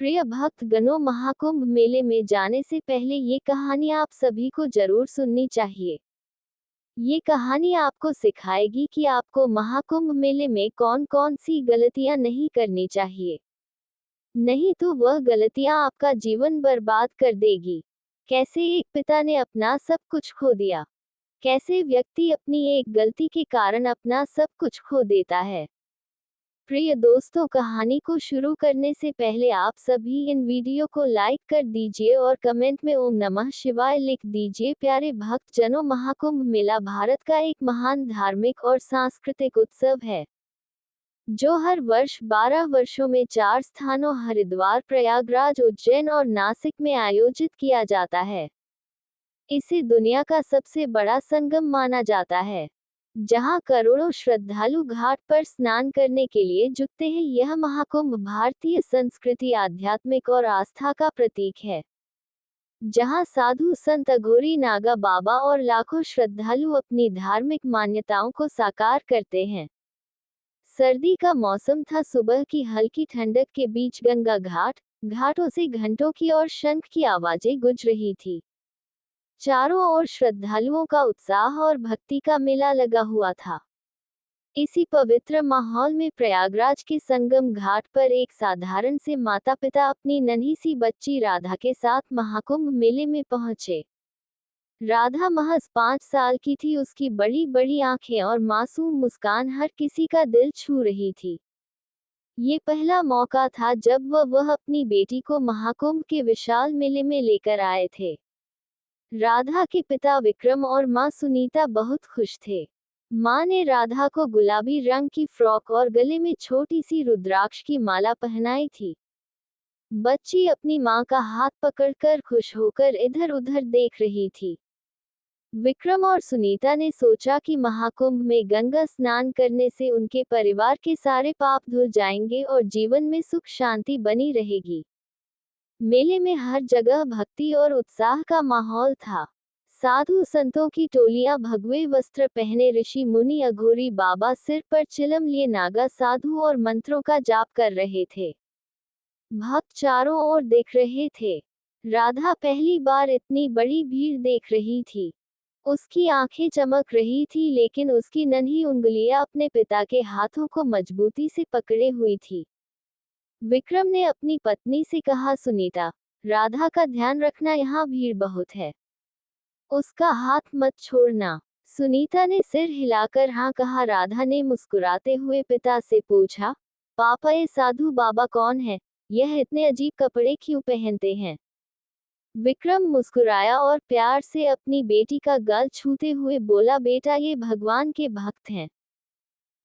प्रिय भक्तगणों, महाकुंभ मेले में जाने से पहले ये कहानी आप सभी को जरूर सुननी चाहिए। ये कहानी आपको सिखाएगी कि आपको महाकुंभ मेले में कौन कौन सी गलतियां नहीं करनी चाहिए, नहीं तो वह गलतियां आपका जीवन बर्बाद कर देगी। कैसे एक पिता ने अपना सब कुछ खो दिया। कैसे व्यक्ति अपनी एक गलती के कारण अपना सब कुछ खो देता है। प्रिय दोस्तों, कहानी को शुरू करने से पहले आप सभी इन वीडियो को लाइक कर दीजिए और कमेंट में ओम नमः शिवाय लिख दीजिए। प्यारे भक्त जनों, महाकुंभ मेला भारत का एक महान धार्मिक और सांस्कृतिक उत्सव है, जो हर वर्ष 12 वर्षों में 4 स्थानों हरिद्वार, प्रयागराज, उज्जैन और नासिक में आयोजित किया जाता है। इसे दुनिया का सबसे बड़ा संगम माना जाता है, जहां करोड़ों श्रद्धालु घाट पर स्नान करने के लिए जुटते हैं। यह महाकुंभ भारतीय संस्कृति, आध्यात्मिक और आस्था का प्रतीक है, जहां साधु संत, अघोरी, नागा बाबा और लाखों श्रद्धालु अपनी धार्मिक मान्यताओं को साकार करते हैं। सर्दी का मौसम था। सुबह की हल्की ठंडक के बीच गंगा घाटों से घंटों की और शंख की आवाजें गूंज रही थी। चारों ओर श्रद्धालुओं का उत्साह और भक्ति का मेला लगा हुआ था। इसी पवित्र माहौल में प्रयागराज के संगम घाट पर एक साधारण से माता पिता अपनी नन्ही सी बच्ची राधा के साथ महाकुंभ मेले में पहुंचे। राधा महज 5 साल की थी। उसकी बड़ी बड़ी आंखें और मासूम मुस्कान हर किसी का दिल छू रही थी। ये पहला मौका था जब वह अपनी बेटी को महाकुंभ के विशाल मेले में लेकर आए थे। राधा के पिता विक्रम और मां सुनीता बहुत खुश थे। मां ने राधा को गुलाबी रंग की फ्रॉक और गले में छोटी सी रुद्राक्ष की माला पहनाई थी। बच्ची अपनी मां का हाथ पकड़कर खुश होकर इधर उधर देख रही थी। विक्रम और सुनीता ने सोचा कि महाकुंभ में गंगा स्नान करने से उनके परिवार के सारे पाप धुल जाएंगे और जीवन में सुख शांति बनी रहेगी। मेले में हर जगह भक्ति और उत्साह का माहौल था। साधु संतों की टोलियां भगवे वस्त्र पहने, ऋषि मुनि, अघोरी बाबा सिर पर चिलम लिए, नागा साधु और मंत्रों का जाप कर रहे थे। भक्त चारों ओर देख रहे थे। राधा पहली बार इतनी बड़ी भीड़ देख रही थी। उसकी आंखें चमक रही थी, लेकिन उसकी नन्ही उंगलियां अपने पिता के हाथों को मजबूती से पकड़े हुई थी। विक्रम ने अपनी पत्नी से कहा, सुनीता, राधा का ध्यान रखना, यहाँ भीड़ बहुत है, उसका हाथ मत छोड़ना। सुनीता ने सिर हिलाकर हाँ कहा। राधा ने मुस्कुराते हुए पिता से पूछा, पापा, ये साधु बाबा कौन है? यह इतने अजीब कपड़े क्यों पहनते हैं? विक्रम मुस्कुराया और प्यार से अपनी बेटी का गाल छूते हुए बोला, बेटा, ये भगवान के भक्त हैं।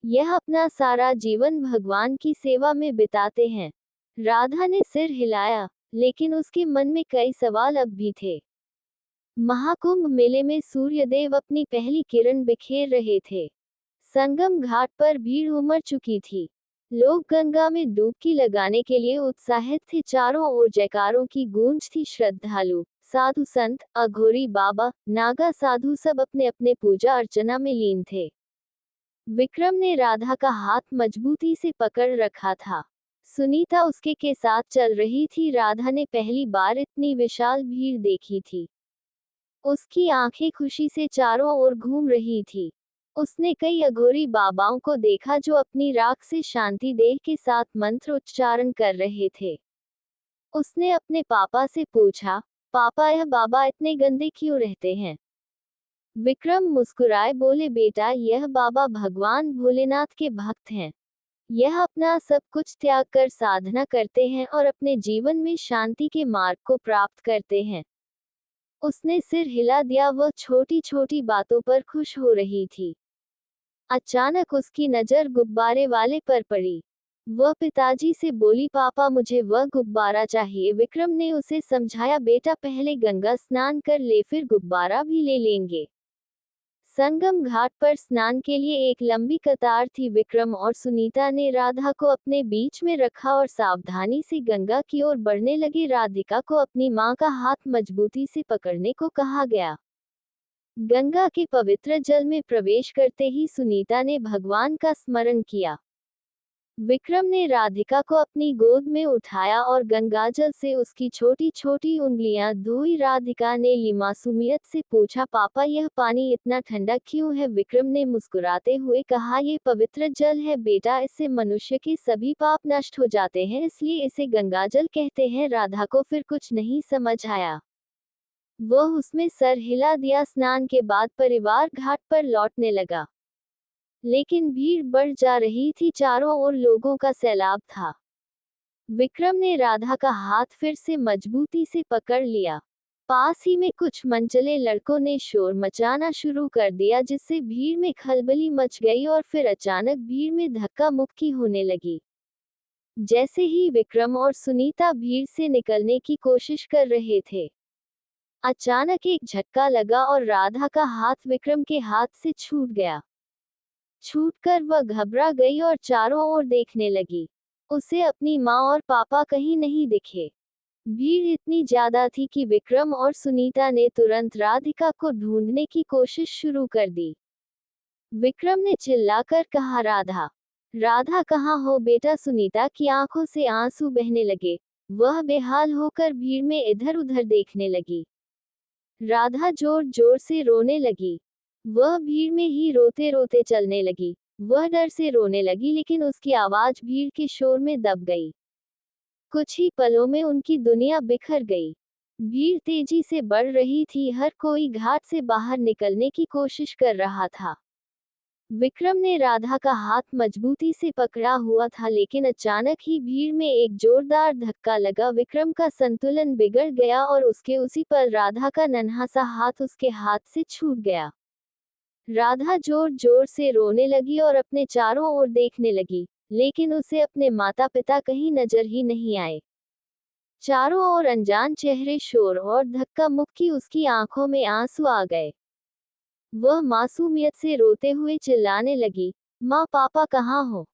यह अपना सारा जीवन भगवान की सेवा में बिताते हैं। राधा ने सिर हिलाया, लेकिन उसके मन में कई सवाल अब भी थे। महाकुंभ मेले में सूर्यदेव अपनी पहली किरण बिखेर रहे थे। संगम घाट पर भीड़ उमड़ चुकी थी। लोग गंगा में डुबकी लगाने के लिए उत्साहित थे। चारों ओर जयकारों की गूंज थी। श्रद्धालु, साधु संत, अघोरी बाबा, नागा साधु सब अपने अपने पूजा अर्चना में लीन थे। विक्रम ने राधा का हाथ मजबूती से पकड़ रखा था। सुनीता उसके के साथ चल रही थी। राधा ने पहली बार इतनी विशाल भीड़ देखी थी। उसकी आंखें खुशी से चारों ओर घूम रही थी। उसने कई अघोरी बाबाओं को देखा जो अपनी राख से शांति देह के साथ मंत्र उच्चारण कर रहे थे। उसने अपने पापा से पूछा, पापा, यह बाबा इतने गंदे क्यों रहते हैं? विक्रम मुस्कुराए बोले, बेटा, यह बाबा भगवान भोलेनाथ के भक्त हैं। यह अपना सब कुछ त्याग कर साधना करते हैं और अपने जीवन में शांति के मार्ग को प्राप्त करते हैं। उसने सिर हिला दिया। वह छोटी छोटी बातों पर खुश हो रही थी। अचानक उसकी नजर गुब्बारे वाले पर पड़ी। वह पिताजी से बोली, पापा, मुझे वह गुब्बारा चाहिए। विक्रम ने उसे समझाया, बेटा, पहले गंगा स्नान कर ले, फिर गुब्बारा भी ले लेंगे। संगम घाट पर स्नान के लिए एक लंबी कतार थी। विक्रम और सुनीता ने राधा को अपने बीच में रखा और सावधानी से गंगा की ओर बढ़ने लगे। राधिका को अपनी मां का हाथ मजबूती से पकड़ने को कहा गया। गंगा के पवित्र जल में प्रवेश करते ही सुनीता ने भगवान का स्मरण किया। विक्रम ने राधिका को अपनी गोद में उठाया और गंगाजल से उसकी छोटी छोटी उंगलियां धोई। राधिका ने मासूमियत से पूछा, पापा यह पानी इतना ठंडा क्यों है? विक्रम ने मुस्कुराते हुए कहा, ये पवित्र जल है बेटा, इससे मनुष्य के सभी पाप नष्ट हो जाते हैं, इसलिए इसे गंगाजल कहते हैं। राधा को फिर कुछ नहीं समझ आया। वह उसमें सर हिला दिया। स्नान के बाद परिवार घाट पर लौटने लगा, लेकिन भीड़ बढ़ जा रही थी। चारों ओर लोगों का सैलाब था। विक्रम ने राधा का हाथ फिर से मजबूती से पकड़ लिया। पास ही में कुछ मनचले लड़कों ने शोर मचाना शुरू कर दिया, जिससे भीड़ में खलबली मच गई और फिर अचानक भीड़ में धक्का मुक्की होने लगी। जैसे ही विक्रम और सुनीता भीड़ से निकलने की कोशिश कर रहे थे, अचानक एक झटका लगा और राधा का हाथ विक्रम के हाथ से छूट गया। छूटकर वह घबरा गई और चारों ओर देखने लगी। उसे अपनी माँ और पापा कहीं नहीं दिखे। भीड़ इतनी ज्यादा थी कि विक्रम और सुनीता ने तुरंत राधिका को ढूंढने की कोशिश शुरू कर दी। विक्रम ने चिल्लाकर कहा, राधा, राधा कहाँ हो बेटा? सुनीता की आंखों से आंसू बहने लगे। वह बेहाल होकर भीड़ में इधर उधर देखने लगी। राधा जोर जोर से रोने लगी। वह भीड़ में ही रोते रोते चलने लगी। वह डर से रोने लगी, लेकिन उसकी आवाज भीड़ के शोर में दब गई। कुछ ही पलों में उनकी दुनिया बिखर गई। भीड़ तेजी से बढ़ रही थी। हर कोई घाट से बाहर निकलने की कोशिश कर रहा था। विक्रम ने राधा का हाथ मजबूती से पकड़ा हुआ था, लेकिन अचानक ही भीड़ में एक जोरदार धक्का लगा। विक्रम का संतुलन बिगड़ गया और उसके उसी पल राधा का नन्हा सा हाथ उसके हाथ से छूट गया। राधा जोर जोर से रोने लगी और अपने चारों ओर देखने लगी, लेकिन उसे अपने माता पिता कहीं नजर ही नहीं आए। चारों ओर अनजान चेहरे, शोर और धक्का मुक्की। उसकी आंखों में आंसू आ गए। वह मासूमियत से रोते हुए चिल्लाने लगी, माँ पापा कहाँ हो?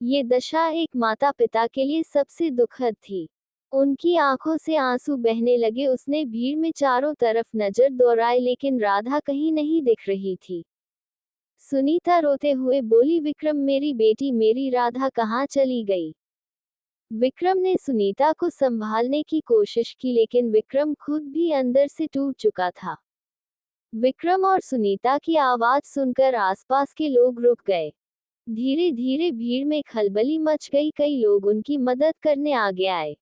ये दशा एक माता पिता के लिए सबसे दुखद थी। उनकी आंखों से आंसू बहने लगे। उसने भीड़ में चारों तरफ नजर दौड़ाई, लेकिन राधा कहीं नहीं दिख रही थी। सुनीता रोते हुए बोली, विक्रम मेरी बेटी, मेरी राधा कहाँ चली गई? विक्रम ने सुनीता को संभालने की कोशिश की, लेकिन विक्रम खुद भी अंदर से टूट चुका था। विक्रम और सुनीता की आवाज सुनकर आसपास के लोग रुक गए। धीरे धीरे भीड़ में खलबली मच गई। कई लोग उनकी मदद करने आगे आए।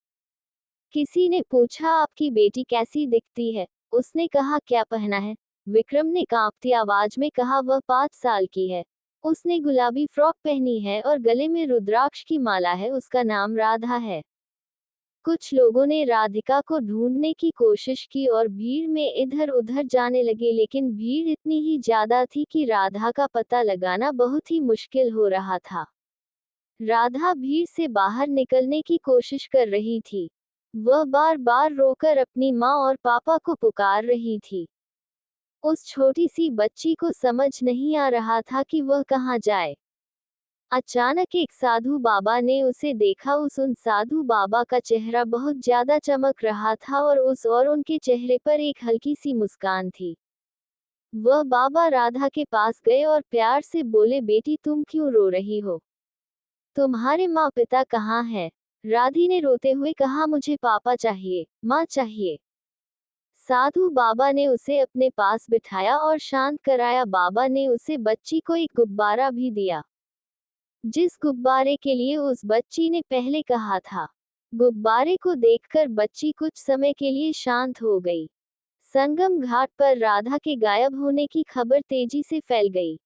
किसी ने पूछा, आपकी बेटी कैसी दिखती है? उसने कहा, क्या पहना है? विक्रम ने कांपती आवाज में कहा, वह 5 साल की है। उसने गुलाबी फ्रॉक पहनी है और गले में रुद्राक्ष की माला है। उसका नाम राधा है। कुछ लोगों ने राधिका को ढूंढने की कोशिश की और भीड़ में इधर उधर जाने लगे, लेकिन भीड़ इतनी ही ज्यादा थी कि राधा का पता लगाना बहुत ही मुश्किल हो रहा था। राधा भीड़ से बाहर निकलने की कोशिश कर रही थी। वह बार बार रोकर अपनी माँ और पापा को पुकार रही थी। उस छोटी सी बच्ची को समझ नहीं आ रहा था कि वह कहाँ जाए। अचानक एक साधु बाबा ने उसे देखा। उन साधु बाबा का चेहरा बहुत ज्यादा चमक रहा था और उनके चेहरे पर एक हल्की सी मुस्कान थी। वह बाबा राधा के पास गए और प्यार से बोले, बेटी तुम क्यों रो रही हो? तुम्हारे माँ पिता कहाँ हैं? राधी ने रोते हुए कहा, मुझे पापा चाहिए, माँ चाहिए। साधु बाबा ने उसे अपने पास बिठाया और शांत कराया। बाबा ने उसे बच्ची को एक गुब्बारा भी दिया, जिस गुब्बारे के लिए उस बच्ची ने पहले कहा था। गुब्बारे को देखकर बच्ची कुछ समय के लिए शांत हो गई। संगम घाट पर राधा के गायब होने की खबर तेजी से फैल गई।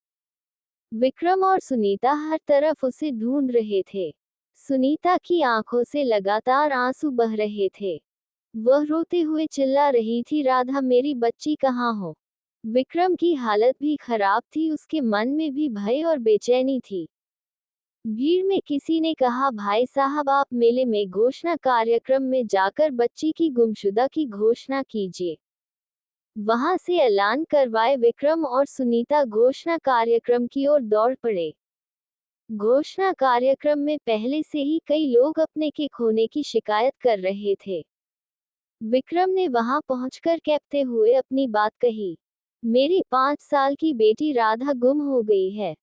विक्रम और सुनीता हर तरफ उसे ढूंढ रहे थे। सुनीता की आंखों से लगातार आंसू बह रहे थे। वह रोते हुए चिल्ला रही थी, राधा मेरी बच्ची कहाँ हो? विक्रम की हालत भी खराब थी। उसके मन में भी भय और बेचैनी थी। भीड़ में किसी ने कहा, भाई साहब आप मेले में घोषणा कार्यक्रम में जाकर बच्ची की गुमशुदा की घोषणा कीजिए। वहां से ऐलान करवाए। विक्रम और सुनीता घोषणा कार्यक्रम की ओर दौड़ पड़े। घोषणा कार्यक्रम में पहले से ही कई लोग अपने के खोने की शिकायत कर रहे थे। विक्रम ने वहां पहुंचकर कहते हुए अपनी बात कही, मेरी 5 साल की बेटी राधा गुम हो गई है।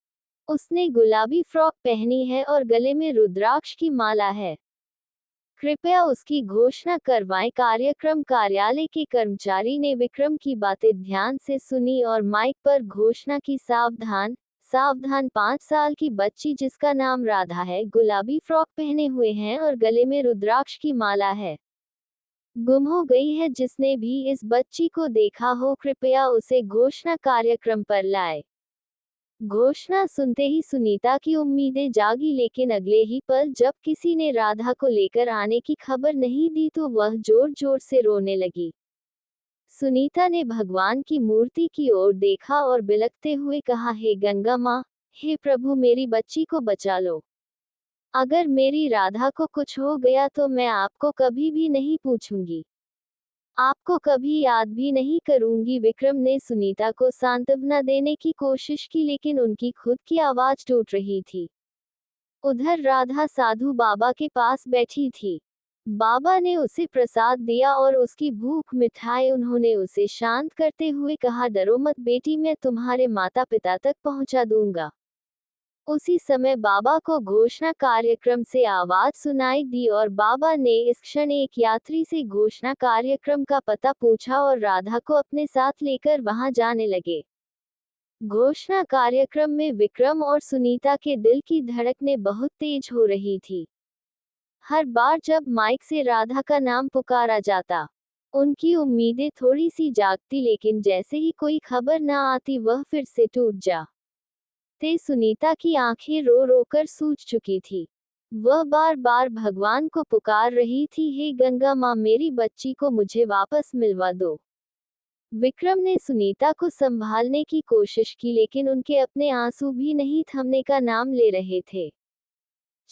उसने गुलाबी फ्रॉक पहनी है और गले में रुद्राक्ष की माला है। कृपया उसकी घोषणा करवाएं। कार्यक्रम कार्यालय के कर्मचारी ने विक्रम की बातें ध्यान से सुनी और माइक पर घोषणा की, सावधान सावधान, 5 साल की बच्ची जिसका नाम राधा है, गुलाबी फ्रॉक पहने हुए हैं और गले में रुद्राक्ष की माला है, गुम हो गई है। जिसने भी इस बच्ची को देखा हो कृपया उसे घोषणा कार्यक्रम पर लाए। घोषणा सुनते ही सुनीता की उम्मीदें जागी, लेकिन अगले ही पल जब किसी ने राधा को लेकर आने की खबर नहीं दी तो वह जोर जोर से रोने लगी। सुनीता ने भगवान की मूर्ति की ओर देखा और बिलखते हुए कहा, हे गंगा माँ, हे प्रभु, मेरी बच्ची को बचा लो। अगर मेरी राधा को कुछ हो गया तो मैं आपको कभी भी नहीं पूछूंगी, आपको कभी याद भी नहीं करूंगी। विक्रम ने सुनीता को सांत्वना देने की कोशिश की, लेकिन उनकी खुद की आवाज टूट रही थी। उधर राधा साधु बाबा के पास बैठी थी। बाबा ने उसे प्रसाद दिया और उसकी भूख मिटाई। उन्होंने उसे शांत करते हुए कहा, डरो मत बेटी, मैं तुम्हारे माता पिता तक पहुंचा दूंगा। उसी समय बाबा को घोषणा कार्यक्रम से आवाज सुनाई दी और बाबा ने इस क्षण एक यात्री से घोषणा कार्यक्रम का पता पूछा और राधा को अपने साथ लेकर वहां जाने लगे। घोषणा कार्यक्रम में विक्रम और सुनीता के दिल की धड़कनें बहुत तेज हो रही थी। हर बार जब माइक से राधा का नाम पुकारा जाता, उनकी उम्मीदें थोड़ी सी जागती, लेकिन जैसे ही कोई खबर न आती वह फिर से टूट जा ते सुनीता की आंखें रो रो कर सूज चुकी थी। वह बार बार भगवान को पुकार रही थी, हे गंगा माँ, मेरी बच्ची को मुझे वापस मिलवा दो। विक्रम ने सुनीता को संभालने की कोशिश की, लेकिन उनके अपने आंसू भी नहीं थमने का नाम ले रहे थे।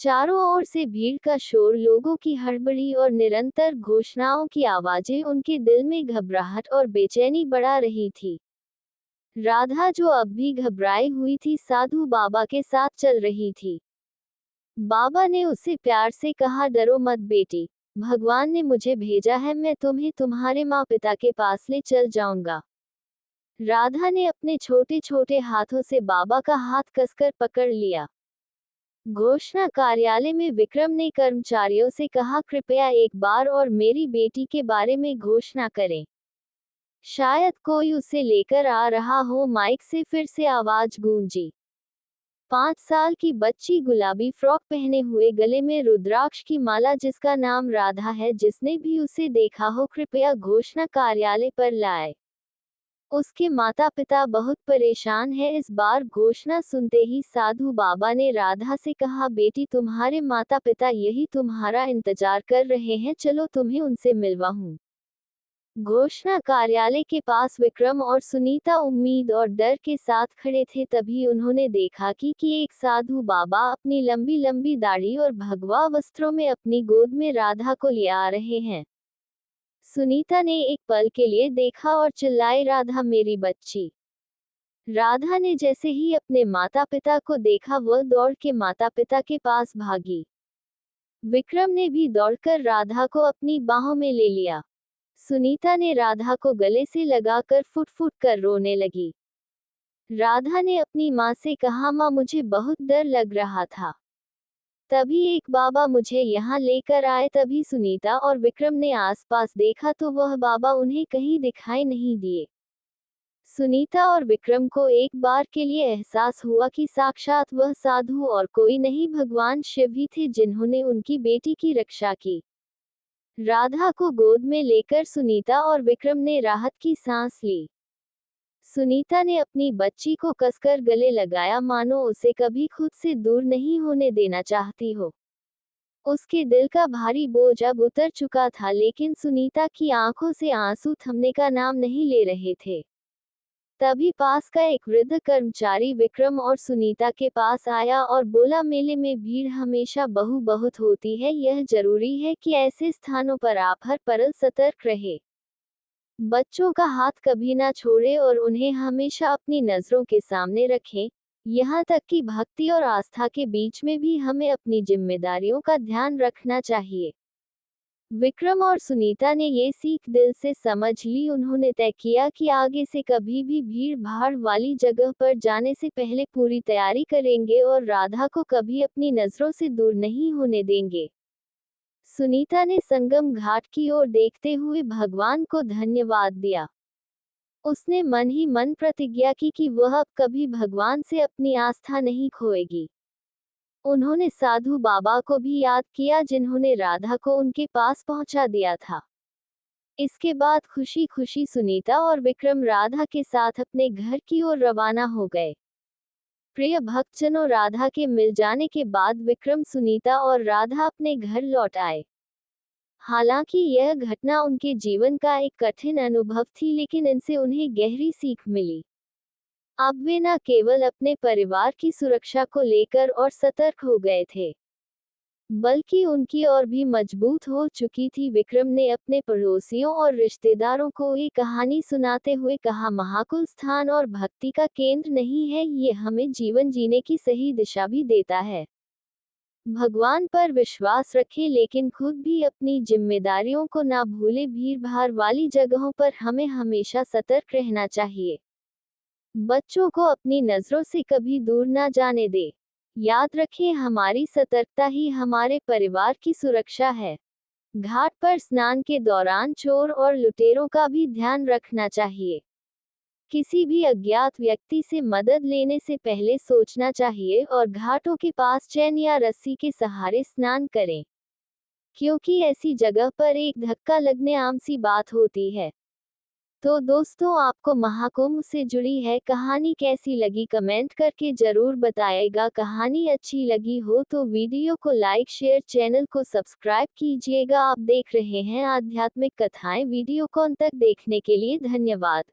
चारों ओर से भीड़ का शोर, लोगों की हड़बड़ी और निरंतर घोषणाओं की आवाजें उनके दिल में घबराहट और बेचैनी बढ़ा रही थी। राधा, जो अब भी घबराई हुई थी, साधु बाबा के साथ चल रही थी। बाबा ने उसे प्यार से कहा, डरो मत बेटी, भगवान ने मुझे भेजा है, मैं तुम्हें तुम्हारे माँ पिता के पास ले चल जाऊंगा। राधा ने अपने छोटे छोटे हाथों से बाबा का हाथ कसकर पकड़ लिया। घोषणा कार्यालय में विक्रम ने कर्मचारियों से कहा, कृपया एक बार और मेरी बेटी के बारे में घोषणा करें। शायद कोई उसे लेकर आ रहा हो। माइक से फिर से आवाज गूंजी। 5 साल की बच्ची गुलाबी फ्रॉक पहने हुए, गले में रुद्राक्ष की माला, जिसका नाम राधा है, जिसने भी उसे देखा हो कृपया घोषणा कार्यालय पर लाए। उसके माता पिता बहुत परेशान हैं। इस बार घोषणा सुनते ही साधु बाबा ने राधा से कहा, बेटी, तुम्हारे माता पिता यही तुम्हारा इंतजार कर रहे हैं, चलो तुम्हें उनसे मिलवाऊं। घोषणा कार्यालय के पास विक्रम और सुनीता उम्मीद और डर के साथ खड़े थे। तभी उन्होंने देखा कि एक साधु बाबा अपनी लंबी लंबी दाढ़ी और भगवा वस्त्रों में अपनी गोद में राधा को ले आ रहे हैं। सुनीता ने एक पल के लिए देखा और चिल्लाई, राधा, मेरी बच्ची। राधा ने जैसे ही अपने माता पिता को देखा वह दौड़ के माता पिता के पास भागी। विक्रम ने भी दौड़कर राधा को अपनी बाहों में ले लिया। सुनीता ने राधा को गले से लगाकर फुट फुट कर रोने लगी। राधा ने अपनी माँ से कहा, माँ, मुझे बहुत डर लग रहा था, तभी एक बाबा मुझे यहाँ लेकर आए। तभी सुनीता और विक्रम ने आसपास देखा तो वह बाबा उन्हें कहीं दिखाई नहीं दिए। सुनीता और विक्रम को एक बार के लिए एहसास हुआ कि साक्षात वह साधु और कोई नहीं, भगवान शिव ही थे जिन्होंने उनकी बेटी की रक्षा की। राधा को गोद में लेकर सुनीता और विक्रम ने राहत की सांस ली। सुनीता ने अपनी बच्ची को कसकर गले लगाया, मानो उसे कभी खुद से दूर नहीं होने देना चाहती हो। उसके दिल का भारी बोझ अब उतर चुका था, लेकिन सुनीता की आंखों से आंसू थमने का नाम नहीं ले रहे थे। तभी पास का एक वृद्ध कर्मचारी विक्रम और सुनीता के पास आया और बोला, मेले में भीड़ हमेशा बहुत होती है, यह जरूरी है कि ऐसे स्थानों पर आप हर पल सतर्क रहे। बच्चों का हाथ कभी ना छोड़े और उन्हें हमेशा अपनी नजरों के सामने रखें। यहाँ तक कि भक्ति और आस्था के बीच में भी हमें अपनी जिम्मेदारियों का ध्यान रखना चाहिए। विक्रम और सुनीता ने ये सीख दिल से समझ ली। उन्होंने तय किया कि आगे से कभी भी भीड़ भाड़ वाली जगह पर जाने से पहले पूरी तैयारी करेंगे और राधा को कभी अपनी नजरों से दूर नहीं होने देंगे। सुनीता ने संगम घाट की ओर देखते हुए भगवान को धन्यवाद दिया। उसने मन ही मन प्रतिज्ञा की कि वह अब कभी भगवान से अपनी आस्था नहीं खोएगी। उन्होंने साधु बाबा को भी याद किया जिन्होंने राधा को उनके पास पहुंचा दिया था। इसके बाद खुशी खुशी सुनीता और विक्रम राधा के साथ अपने घर की ओर रवाना हो गए। प्रिय भक्तजनों, राधा के मिल जाने के बाद विक्रम, सुनीता और राधा अपने घर लौट आए। हालांकि यह घटना उनके जीवन का एक कठिन अनुभव थी, लेकिन इनसे उन्हें गहरी सीख मिली। अब वे न केवल अपने परिवार की सुरक्षा को लेकर और सतर्क हो गए थे, बल्कि उनकी और भी मजबूत हो चुकी थी। विक्रम ने अपने पड़ोसियों और रिश्तेदारों को ये कहानी सुनाते हुए कहा, महाकुल स्थान और भक्ति का केंद्र नहीं है, ये हमें जीवन जीने की सही दिशा भी देता है। भगवान पर विश्वास रखें, लेकिन खुद भी अपनी जिम्मेदारियों को ना भूलें। भीड़ भाड़ वाली जगहों पर हमें हमेशा सतर्क रहना चाहिए। बच्चों को अपनी नजरों से कभी दूर ना जाने दे। याद रखें, हमारी सतर्कता ही हमारे परिवार की सुरक्षा है। घाट पर स्नान के दौरान चोर और लुटेरों का भी ध्यान रखना चाहिए। किसी भी अज्ञात व्यक्ति से मदद लेने से पहले सोचना चाहिए और घाटों के पास चैन या रस्सी के सहारे स्नान करें, क्योंकि ऐसी जगह पर एक धक्का लगने आम सी बात होती है। तो दोस्तों, आपको महाकुंभ से जुड़ी है कहानी कैसी लगी, कमेंट करके जरूर बताइएगा। कहानी अच्छी लगी हो तो वीडियो को लाइक शेयर, चैनल को सब्सक्राइब कीजिएगा। आप देख रहे हैं आध्यात्मिक कथाएं। वीडियो को अंत तक देखने के लिए धन्यवाद।